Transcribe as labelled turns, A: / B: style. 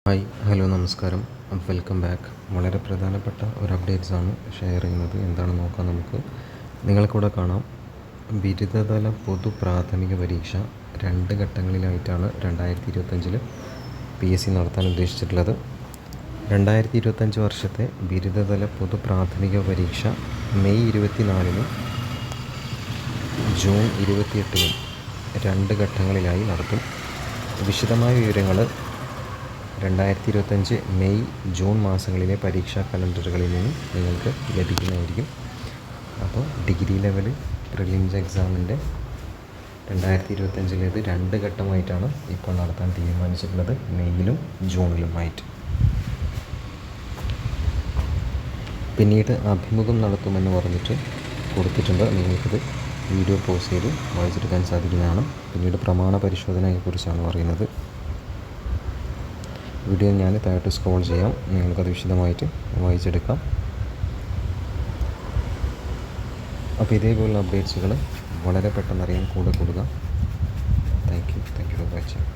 A: Hi hello നമസ്കാരം. Welcome back. വളരെ പ്രധാനപ്പെട്ട ഒരു അപ്ഡേറ്റ്സാണ് ഷെയർ ചെയ്യുന്നത്. എന്താണെന്ന് നോക്കാം നമുക്ക്. നിങ്ങൾക്കിവിടെ കാണാം, ബിരുദതല പൊതു പ്രാഥമിക പരീക്ഷ 2 ഘട്ടങ്ങളിലായിട്ടാണ് 2025 PSC നടത്താൻ ഉദ്ദേശിച്ചിട്ടുള്ളത്. 2025 വർഷത്തെ ബിരുദതല പൊതു പ്രാഥമിക പരീക്ഷ മെയ് 24-നും ജൂൺ 28-നും 2 ഘട്ടങ്ങളിലായി നടത്തും. വിശദമായ വിവരങ്ങൾ 2025 മെയ് ജൂൺ മാസങ്ങളിലെ പരീക്ഷാ കലണ്ടറുകളിൽ നിന്നും നിങ്ങൾക്ക് ലഭിക്കുന്നതായിരിക്കും. അപ്പോൾ ഡിഗ്രി ലെവൽ പ്രിലിംസ് എക്സാമിൻ്റെ 2025 2 ഘട്ടമായിട്ടാണ് ഇപ്പോൾ നടത്താൻ തീരുമാനിച്ചിട്ടുള്ളത്, മെയ്യിലും ജൂണിലുമായിട്ട്. പിന്നീട് അഭിമുഖം നടത്തുമെന്ന് പറഞ്ഞിട്ട് കൊടുത്തിട്ടുണ്ട്. നിങ്ങൾക്കിത് വീഡിയോ പോസ് ചെയ്ത് വായിച്ചെടുക്കാൻ സാധിക്കുന്നതാണ്. പിന്നീട് പ്രമാണ പരിശോധനയെക്കുറിച്ചാണ് പറയുന്നത്. വീഡിയോ ഞാൻ താഴോട്ട് സ്ക്രോൾ ചെയ്യാം, നിങ്ങൾക്കത് വിശദമായിട്ട് വായിച്ചെടുക്കാം. അപ്പോൾ ഇതേപോലുള്ള അപ്ഡേറ്റ്സുകൾ വളരെ പെട്ടെന്ന് അറിയാൻ കൂടെ കൂടുക. Thank you for watching.